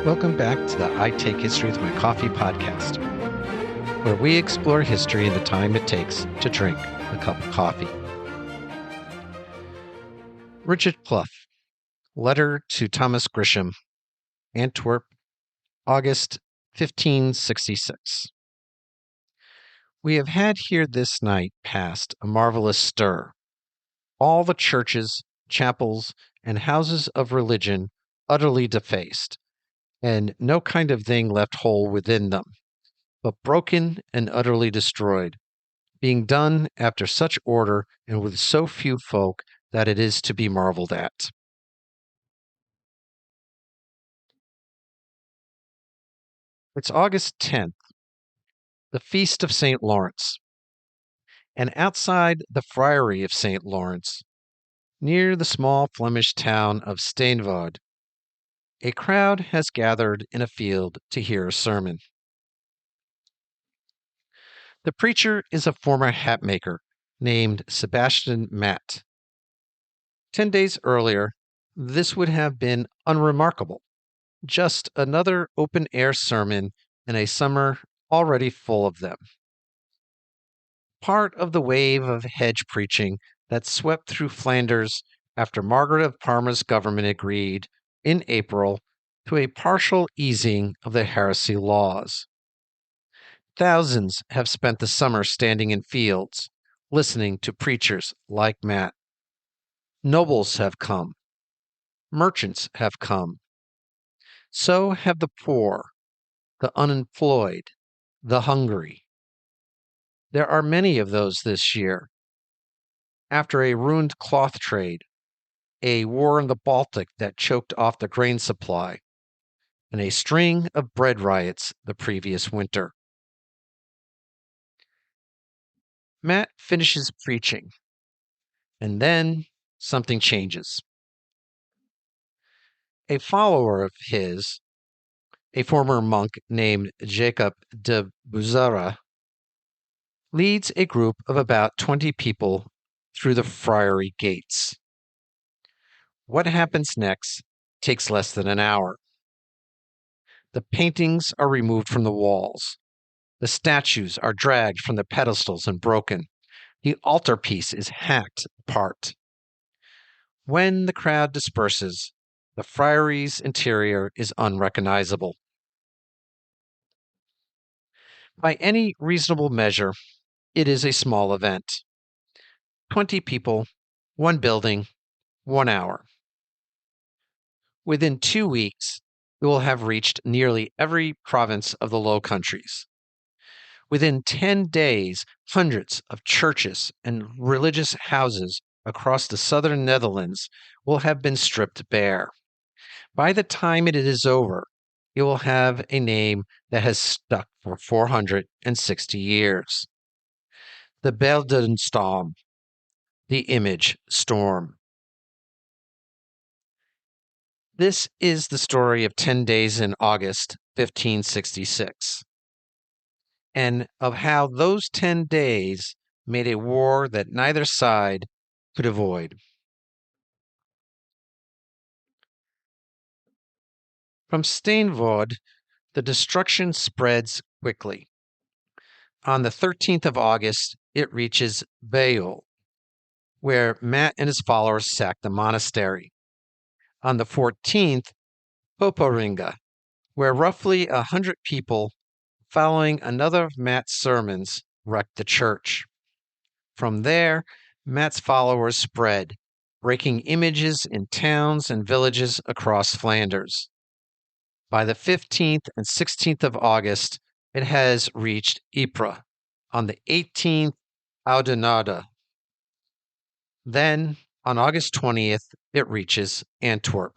Welcome back to the I Take History with My Coffee podcast, where we explore history in the time it takes to drink a cup of coffee. Richard Clough, Letter to Thomas Grisham, Antwerp, August 1566. We have had here this night past a marvelous stir. All the churches, chapels, and houses of religion utterly defaced, and no kind of thing left whole within them, but broken and utterly destroyed, being done after such order and with so few folk that it is to be marveled at. It's August 10th, the feast of St. Lawrence, and outside the friary of St. Lawrence, near the small Flemish town of Steenvoorde, a crowd has gathered in a field to hear a sermon. The preacher is a former hatmaker named Sebastian Mat. 10 days earlier, this would have been unremarkable, just another open-air sermon in a summer already full of them. Part of the wave of hedge preaching that swept through Flanders after Margaret of Parma's government agreed, in April, to a partial easing of the heresy laws. Thousands have spent the summer standing in fields, listening to preachers like Mat. Nobles have come. Merchants have come. So have the poor, the unemployed, the hungry. There are many of those this year. After a ruined cloth trade, a war in the Baltic that choked off the grain supply, and a string of bread riots the previous winter. Mat finishes preaching, and then something changes. A follower of his, a former monk named Jacob de Buzara, leads a group of about 20 people through the friary gates. What happens next takes less than an hour. The paintings are removed from the walls. The statues are dragged from the pedestals and broken. The altarpiece is hacked apart. When the crowd disperses, the friary's interior is unrecognizable. By any reasonable measure, it is a small event. 20 people, one building, 1 hour. Within 2 weeks, it will have reached nearly every province of the Low Countries. Within 10 days, hundreds of churches and religious houses across the southern Netherlands will have been stripped bare. By the time it is over, it will have a name that has stuck for 460 years. The Beeldenstorm, the image storm. This is the story of 10 days in August 1566, and of how those 10 days made a war that neither side could avoid. From Steenvoorde, the destruction spreads quickly. On the 13th of August, it reaches Beul, where Mat and his followers sacked the monastery. On the 14th, Poporinga, where roughly 100 people, following another of Mat's sermons, wrecked the church. From there, Mat's followers spread, breaking images in towns and villages across Flanders. By the 15th and 16th of August, it has reached Ypres. On the 18th, Oudenaarde. Then, on August 20th, it reaches Antwerp.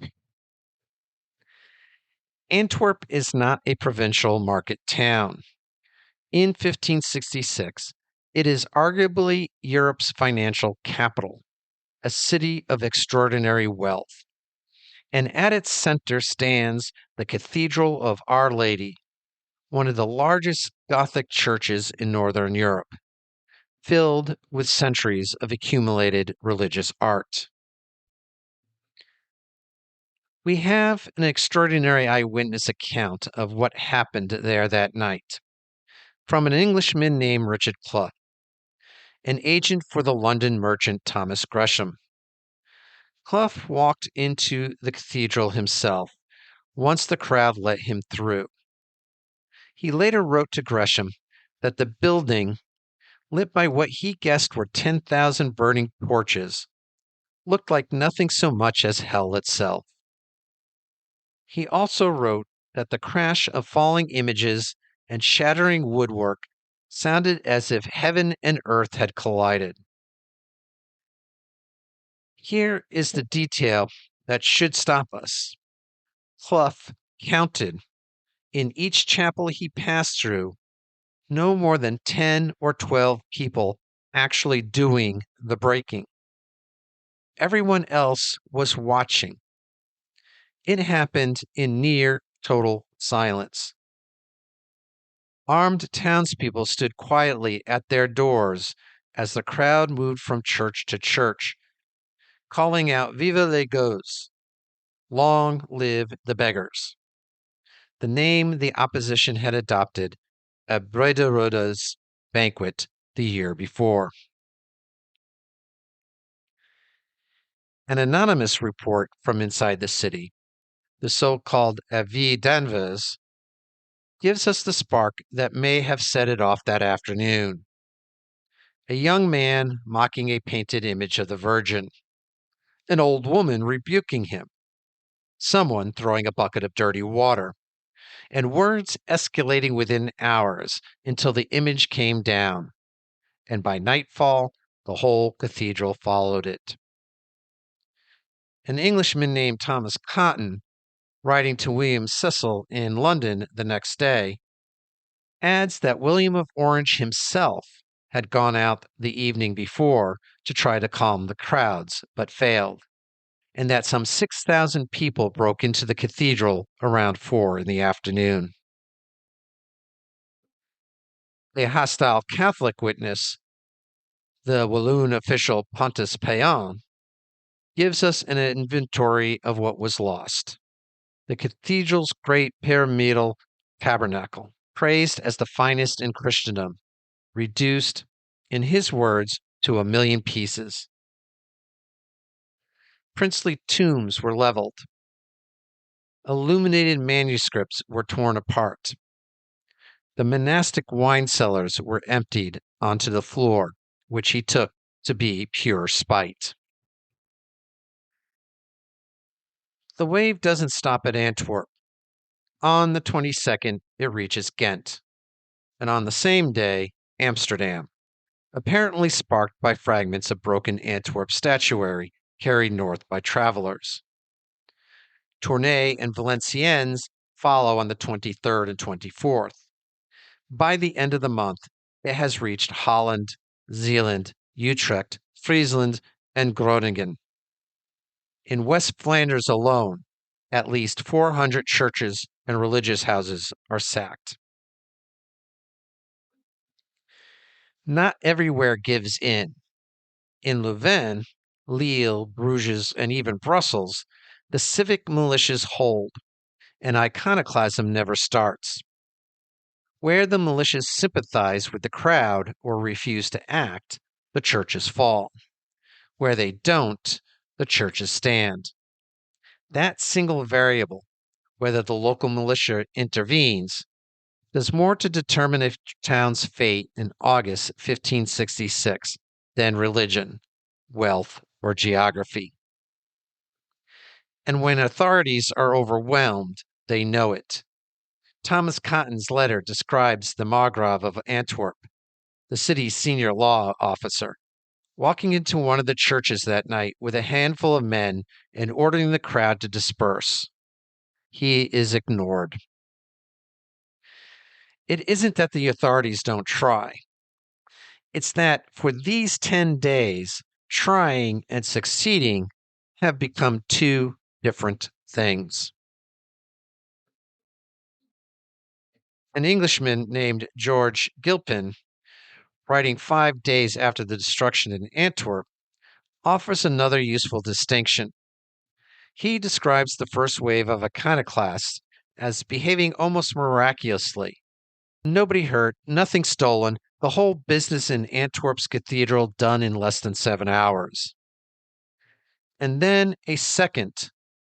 Antwerp is not a provincial market town. In 1566, it is arguably Europe's financial capital, a city of extraordinary wealth. And at its center stands the Cathedral of Our Lady, one of the largest Gothic churches in Northern Europe, filled with centuries of accumulated religious art. We have an extraordinary eyewitness account of what happened there that night from an Englishman named Richard Clough, an agent for the London merchant Thomas Gresham. Clough walked into the cathedral himself once the crowd let him through. He later wrote to Gresham that the building, lit by what he guessed were 10,000 burning torches, looked like nothing so much as hell itself. He also wrote that the crash of falling images and shattering woodwork sounded as if heaven and earth had collided. Here is the detail that should stop us. Clough counted, in each chapel he passed through, no more than 10 or 12 people actually doing the breaking. Everyone else was watching. It happened in near total silence. Armed townspeople stood quietly at their doors as the crowd moved from church to church, calling out Vive les gueux! Long live the beggars! The name the opposition had adopted at Brederode's banquet the year before. An anonymous report from inside the city, the so-called Avis d'Anvers, gives us the spark that may have set it off that afternoon. A young man mocking a painted image of the Virgin, an old woman rebuking him, someone throwing a bucket of dirty water, and words escalating within hours until the image came down, and by nightfall, the whole cathedral followed it. An Englishman named Thomas Cotton, writing to William Cecil in London the next day, adds that William of Orange himself had gone out the evening before to try to calm the crowds, but failed, and that some 6,000 people broke into the cathedral around 4 in the afternoon. A hostile Catholic witness, the Walloon official Pontus Payan, gives us an inventory of what was lost. The cathedral's great pyramidal tabernacle, praised as the finest in Christendom, reduced, in his words, to 1,000,000 pieces. Princely tombs were leveled. Illuminated manuscripts were torn apart. The monastic wine cellars were emptied onto the floor, which he took to be pure spite. The wave doesn't stop at Antwerp. On the 22nd, it reaches Ghent, and on the same day, Amsterdam, apparently sparked by fragments of broken Antwerp statuary carried north by travelers. Tournai and Valenciennes follow on the 23rd and 24th. By the end of the month, it has reached Holland, Zeeland, Utrecht, Friesland, and Groningen. In West Flanders alone, at least 400 churches and religious houses are sacked. Not everywhere gives in. In Louvain, Lille, Bruges, and even Brussels, the civic militias hold, and iconoclasm never starts. Where the militias sympathize with the crowd or refuse to act, the churches fall. Where they don't, the churches stand. That single variable, whether the local militia intervenes, does more to determine a town's fate in August 1566 than religion, wealth, or geography. And when authorities are overwhelmed, they know it. Thomas Cotton's letter describes the Margrave of Antwerp, the city's senior law officer, walking into one of the churches that night with a handful of men and ordering the crowd to disperse. He is ignored. It isn't that the authorities don't try. It's that for these 10 days, trying and succeeding have become two different things. An Englishman named George Gilpin, writing 5 days after the destruction in Antwerp, offers another useful distinction. He describes the first wave of iconoclasts as behaving almost miraculously. Nobody hurt, nothing stolen, the whole business in Antwerp's cathedral done in less than 7 hours. And then a second,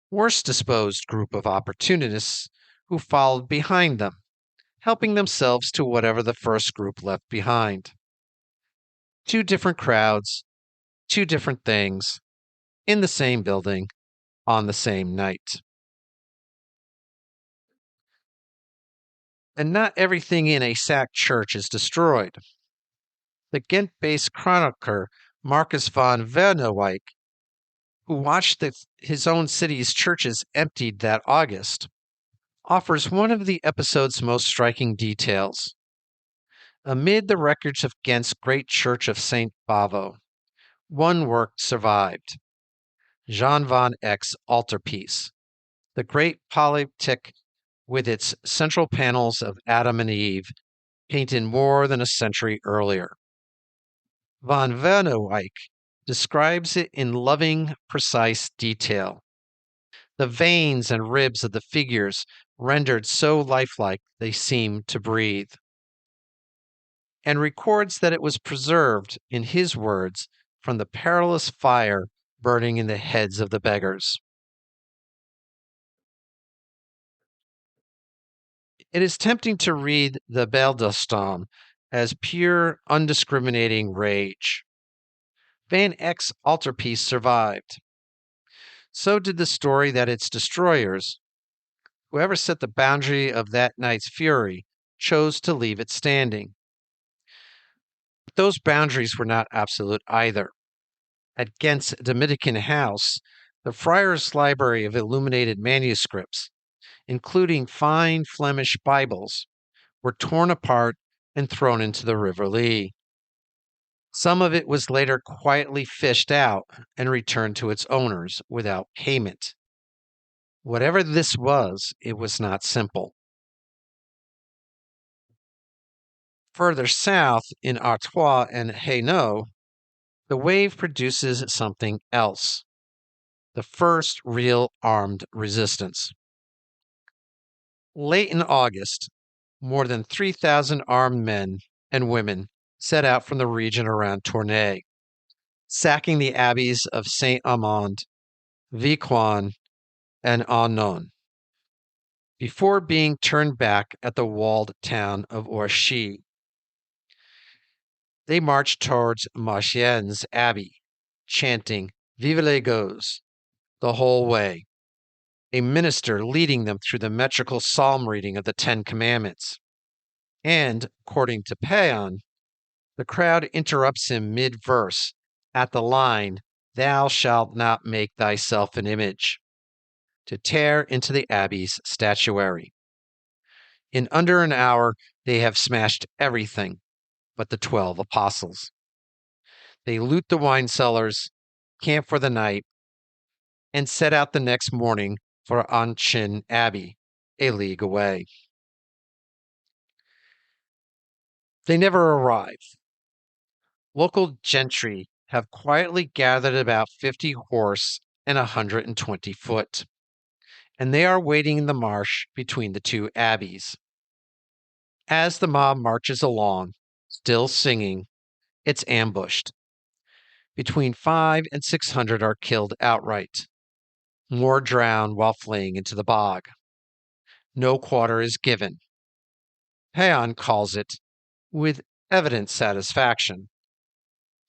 worse disposed group of opportunists who followed behind them, helping themselves to whatever the first group left behind. Two different crowds, two different things, in the same building, on the same night. And not everything in a sacked church is destroyed. The Ghent-based chronicler Marcus van Vernewijk, who watched his own city's churches emptied that August, offers one of the episode's most striking details. Amid the wreckage of Ghent's great church of St. Bavo, one work survived, Jan van Eyck's altarpiece, the great polyptych with its central panels of Adam and Eve, painted more than a century earlier. Van Vernewijk describes it in loving, precise detail. The veins and ribs of the figures rendered so lifelike they seemed to breathe, and records that it was preserved, in his words, from the perilous fire burning in the heads of the beggars. It is tempting to read the Beeldenstorm as pure, undiscriminating rage. Van Eyck's altarpiece survived. So did the story that its destroyers, whoever set the boundary of that night's fury, chose to leave it standing. But those boundaries were not absolute either. At Ghent's Dominican house, the friar's library of illuminated manuscripts, including fine Flemish Bibles, were torn apart and thrown into the River Lea. Some of it was later quietly fished out and returned to its owners without payment. Whatever this was, it was not simple. Further south in Artois and Hainaut, the wave produces something else, the first real armed resistance. Late in August, more than 3,000 armed men and women set out from the region around Tournai, sacking the abbeys of Saint Amand, Vicoin, and Anon, before being turned back at the walled town of Orchy. They marched towards Marchiennes Abbey, chanting Vive les Gueux the whole way, a minister leading them through the metrical psalm reading of the Ten Commandments. And, according to Paon, the crowd interrupts him mid-verse at the line, Thou shalt not make thyself an image, to tear into the abbey's statuary. In under an hour, they have smashed everything but the 12 apostles. They loot the wine cellars, camp for the night, and set out the next morning for Anchin Abbey, a league away. They never arrive. Local gentry have quietly gathered about 50 horse and 120 foot, and they are waiting in the marsh between the two abbeys. As the mob marches along, still singing, it's ambushed. Between 500 and 600 are killed outright. More drown while fleeing into the bog. No quarter is given. Paon calls it, with evident satisfaction,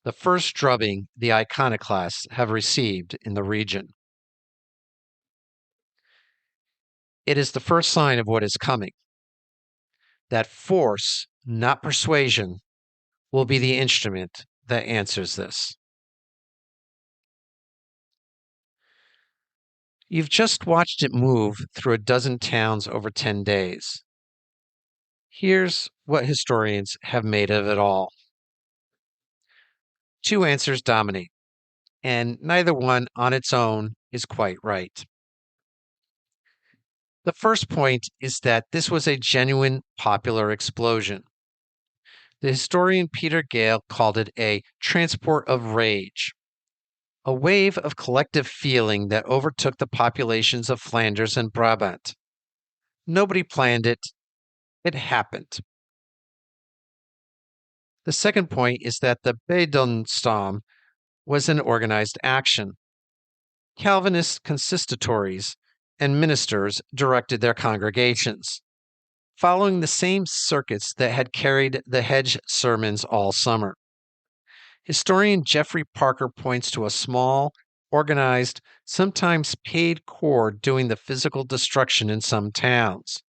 the first drubbing the iconoclasts have received in the region. It is the first sign of what is coming. That force, not persuasion, will be the instrument that answers this. You've just watched it move through a dozen towns over 10 days. Here's what historians have made of it all. Two answers dominate, and neither one on its own is quite right. The first point is that this was a genuine popular explosion. The historian Peter Gale called it a transport of rage. a wave of collective feeling that overtook the populations of Flanders and Brabant. Nobody planned it, it happened. The second point is that the Beeldenstorm was an organized action. Calvinist consistories and ministers directed their congregations, following the same circuits that had carried the hedge sermons all summer. Historian Geoffrey Parker points to a small, organized, sometimes paid corps doing the physical destruction in some towns,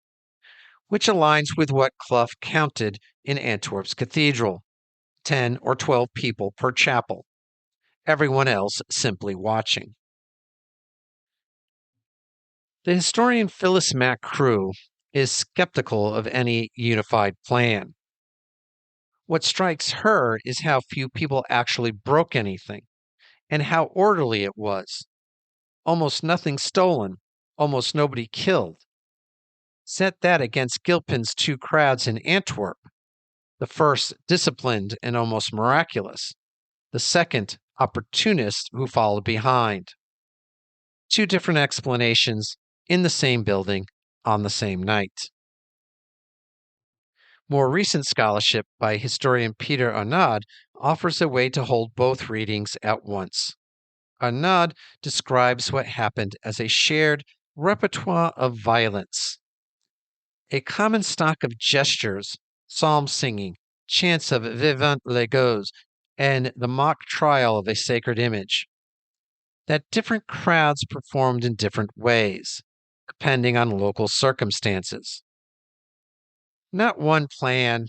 which aligns with what Clough counted in Antwerp's Cathedral, 10 or 12 people per chapel, everyone else simply watching. The historian Phyllis Macrew is skeptical of any unified plan. What strikes her is how few people actually broke anything and how orderly it was. Almost nothing stolen, almost nobody killed. Set that against Gilpin's two crowds in Antwerp, the first disciplined and almost miraculous, the second opportunist who followed behind. Two different explanations in the same building on the same night. More recent scholarship by historian Peter Arnaud offers a way to hold both readings at once. Arnaud describes what happened as a shared repertoire of violence, a common stock of gestures, psalm singing, chants of Vivant les Gueux, and the mock trial of a sacred image, that different crowds performed in different ways, depending on local circumstances. Not one plan,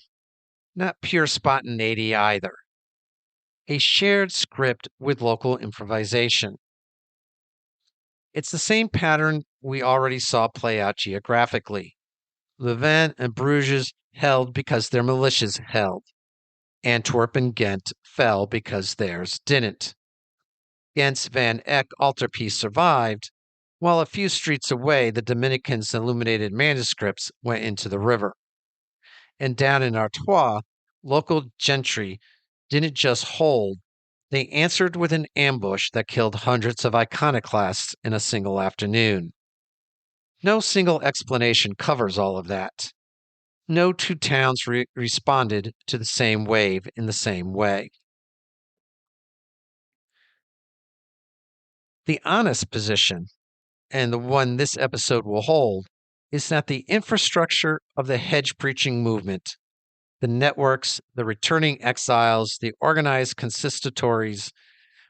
not pure spontaneity either. A shared script with local improvisation. It's the same pattern we already saw play out geographically. Louvain and Bruges held because their militias held. Antwerp and Ghent fell because theirs didn't. Ghent's Van Eyck altarpiece survived, while a few streets away the Dominicans' illuminated manuscripts went into the river. And down in Artois, local gentry didn't just hold, they answered with an ambush that killed hundreds of iconoclasts in a single afternoon. No single explanation covers all of that. No two towns responded to the same wave in the same way. The honest position, and the one this episode will hold, is that the infrastructure of the hedge preaching movement, the networks, the returning exiles, the organized consistories,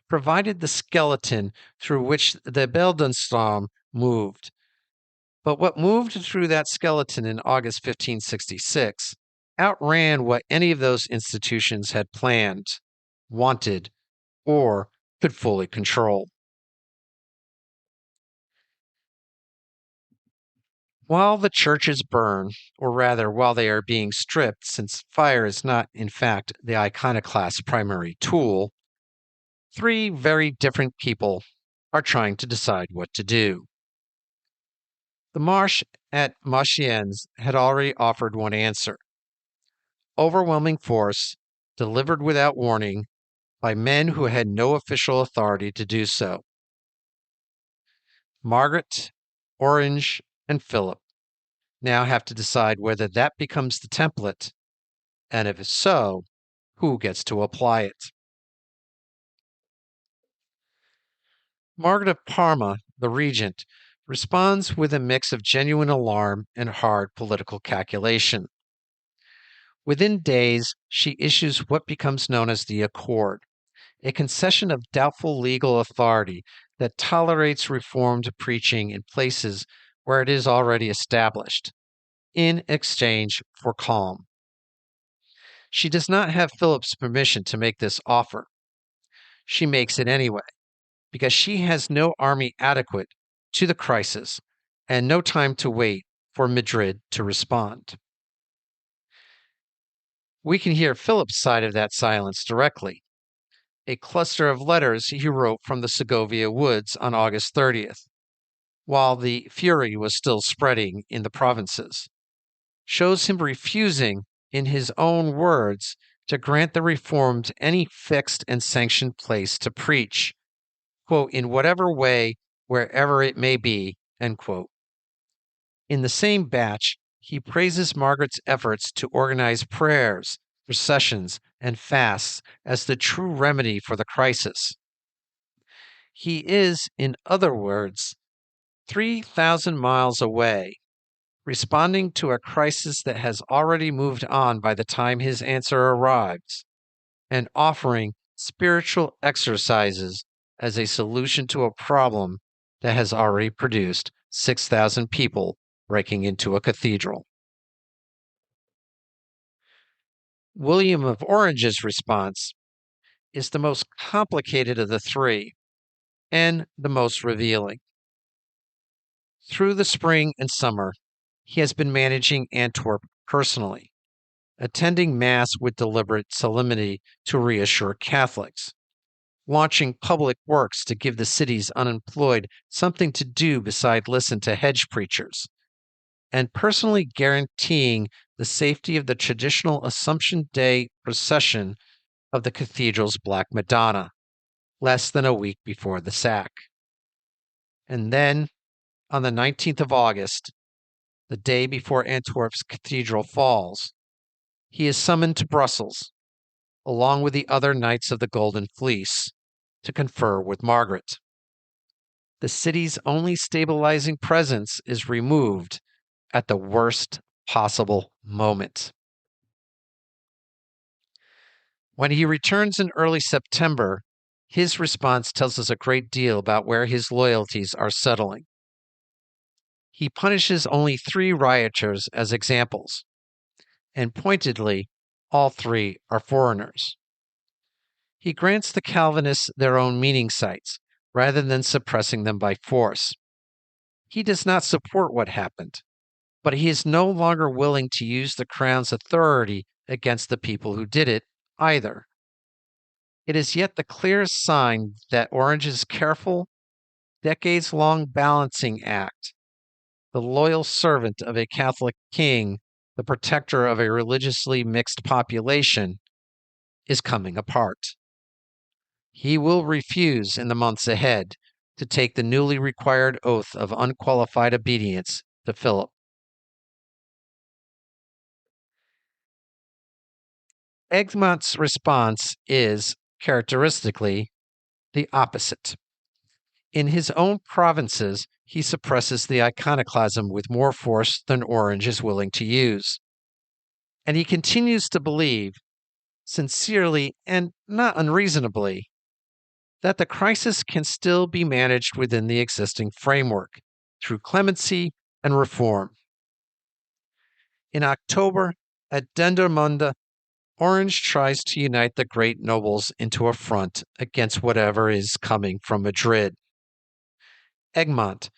provided the skeleton through which the Beeldenstorm moved. But what moved through that skeleton in August 1566 outran what any of those institutions had planned, wanted, or could fully control. While the churches burn, or rather, while they are being stripped, since fire is not, in fact, the iconoclast's primary tool, three very different people are trying to decide what to do. The marsh at Marchiennes had already offered one answer: overwhelming force, delivered without warning by men who had no official authority to do so. Margaret, Orange, and Philip now have to decide whether that becomes the template, and if so, who gets to apply it. Margaret of Parma, the regent, responds with a mix of genuine alarm and hard political calculation. Within days, she issues what becomes known as the Accord, a concession of doubtful legal authority that tolerates reformed preaching in places where it is already established, in exchange for calm. She does not have Philip's permission to make this offer. She makes it anyway, because she has no army adequate to the crisis and no time to wait for Madrid to respond. We can hear Philip's side of that silence directly. A cluster of letters he wrote from the Segovia woods on August 30th, while the fury was still spreading in the provinces, shows him refusing, in his own words, to grant the Reformed any fixed and sanctioned place to preach, quote, in whatever way, wherever it may be, end quote. In the same batch, he praises Margaret's efforts to organize prayers, processions, and fasts as the true remedy for the crisis. He is, in other words, 3,000 miles away, responding to a crisis that has already moved on by the time his answer arrives, and offering spiritual exercises as a solution to a problem that has already produced 6,000 people breaking into a cathedral. William of Orange's response is the most complicated of the three and the most revealing. Through the spring and summer, he has been managing Antwerp personally, attending Mass with deliberate solemnity to reassure Catholics, launching public works to give the city's unemployed something to do beside listen to hedge preachers, and personally guaranteeing the safety of the traditional Assumption Day procession of the cathedral's Black Madonna, less than a week before the sack. And then, on the 19th of August, the day before Antwerp's cathedral falls, he is summoned to Brussels, along with the other Knights of the Golden Fleece, to confer with Margaret. The city's only stabilizing presence is removed at the worst possible moment. When he returns in early September, his response tells us a great deal about where his loyalties are settling. He punishes only 3 rioters as examples, and pointedly, all 3 are foreigners. He grants the Calvinists their own meeting sites, rather than suppressing them by force. He does not support what happened, but he is no longer willing to use the crown's authority against the people who did it, either. It is yet the clearest sign that Orange's careful, decades-long balancing act, the loyal servant of a Catholic king, the protector of a religiously mixed population, is coming apart. He will refuse in the months ahead to take the newly required oath of unqualified obedience to Philip. Egmont's response is, characteristically, the opposite. In his own provinces, he suppresses the iconoclasm with more force than Orange is willing to use. And he continues to believe, sincerely and not unreasonably, that the crisis can still be managed within the existing framework through clemency and reform. In October, at Dendermonde, Orange tries to unite the great nobles into a front against whatever is coming from Madrid. Egmont,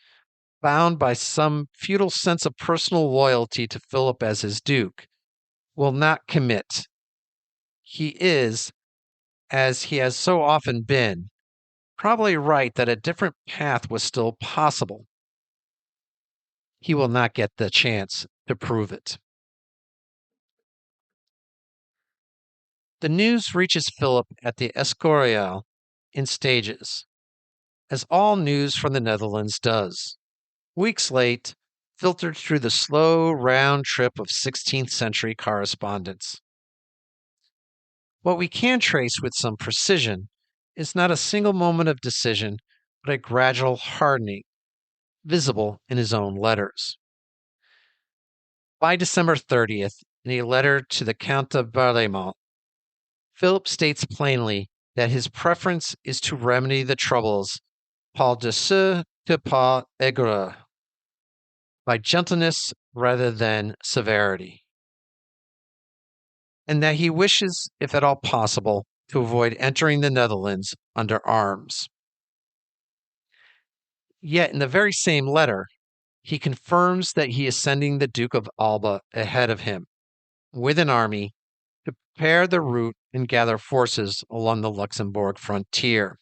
bound by some futile sense of personal loyalty to Philip as his duke, will not commit. He is, as he has so often been, probably right that a different path was still possible. He will not get the chance to prove it. The news reaches Philip at the Escorial in stages, as all news from the Netherlands does. Weeks late, filtered through the slow round trip of 16th century correspondence. What we can trace with some precision is not a single moment of decision, but a gradual hardening, visible in his own letters. By December 30th, in a letter to the Count of Berlaymont, Philip states plainly that his preference is to remedy the troubles par douceur que par aigreur, by gentleness rather than severity, and that he wishes, if at all possible, to avoid entering the Netherlands under arms. Yet in the very same letter, he confirms that he is sending the Duke of Alba ahead of him with an army to prepare the route and gather forces along the Luxembourg frontier.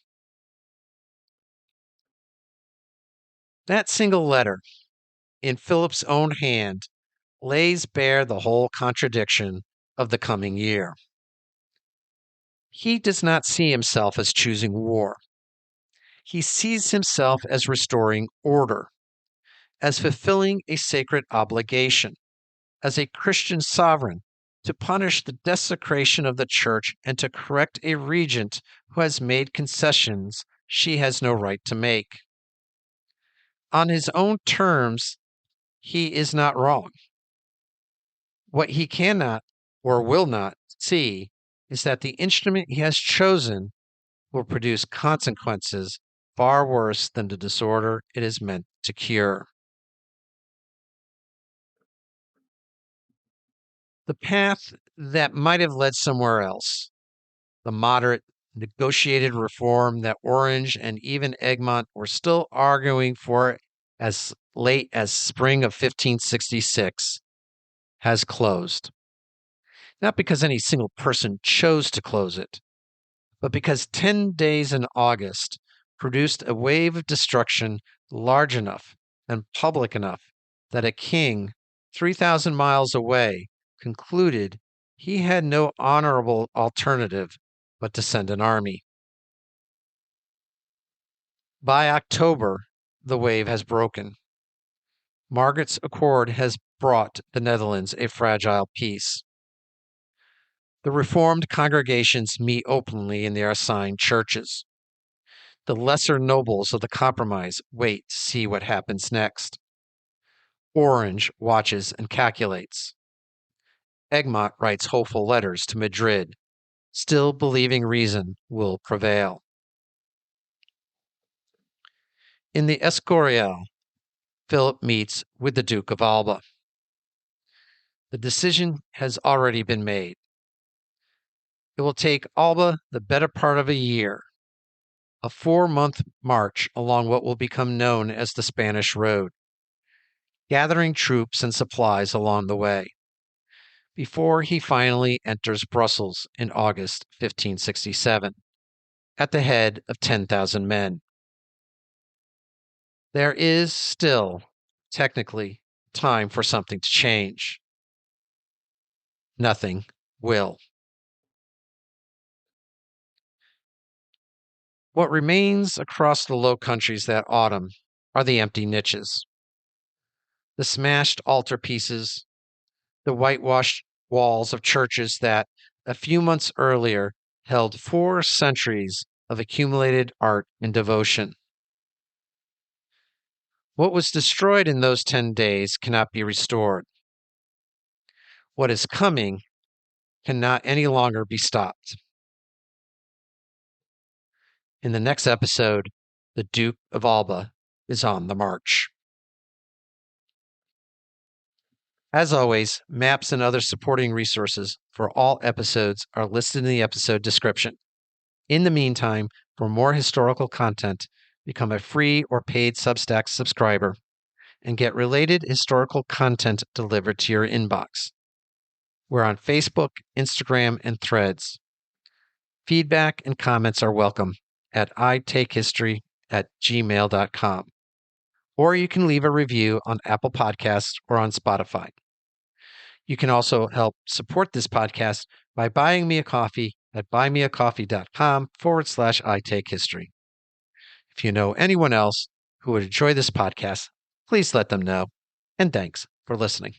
That single letter, in Philip's own hand, lays bare the whole contradiction of the coming year. He does not see himself as choosing war. He sees himself as restoring order, as fulfilling a sacred obligation, as a Christian sovereign, to punish the desecration of the church and to correct a regent who has made concessions she has no right to make. On his own terms, he is not wrong. What he cannot or will not see is that the instrument he has chosen will produce consequences far worse than the disorder it is meant to cure. The path that might have led somewhere else, the moderate, negotiated reform that Orange and even Egmont were still arguing for as late as spring of 1566, has closed. Not because any single person chose to close it, but because 10 days in August produced a wave of destruction large enough and public enough that a king 3,000 miles away concluded he had no honorable alternative but to send an army. By October, the wave has broken. Margaret's Accord has brought the Netherlands a fragile peace. The Reformed congregations meet openly in their assigned churches. The lesser nobles of the compromise wait to see what happens next. Orange watches and calculates. Egmont writes hopeful letters to Madrid, still believing reason will prevail. In the Escorial, Philip meets with the Duke of Alba. The decision has already been made. It will take Alba the better part of a year, a 4-month march along what will become known as the Spanish Road, gathering troops and supplies along the way, before he finally enters Brussels in August 1567, at the head of 10,000 men. There is still, technically, time for something to change. Nothing will. What remains across the Low Countries that autumn are the empty niches, the smashed altarpieces, the whitewashed walls of churches that, a few months earlier, held 4 centuries of accumulated art and devotion. What was destroyed in those 10 days cannot be restored. What is coming cannot any longer be stopped. In the next episode, the Duke of Alba is on the march. As always, maps and other supporting resources for all episodes are listed in the episode description. In the meantime, for more historical content, become a free or paid Substack subscriber and get related historical content delivered to your inbox. We're on Facebook, Instagram, and Threads. Feedback and comments are welcome at itakehistory@gmail.com. Or you can leave a review on Apple Podcasts or on Spotify. You can also help support this podcast by buying me a coffee at buymeacoffee.com/itakehistory. If you know anyone else who would enjoy this podcast, please let them know. And thanks for listening.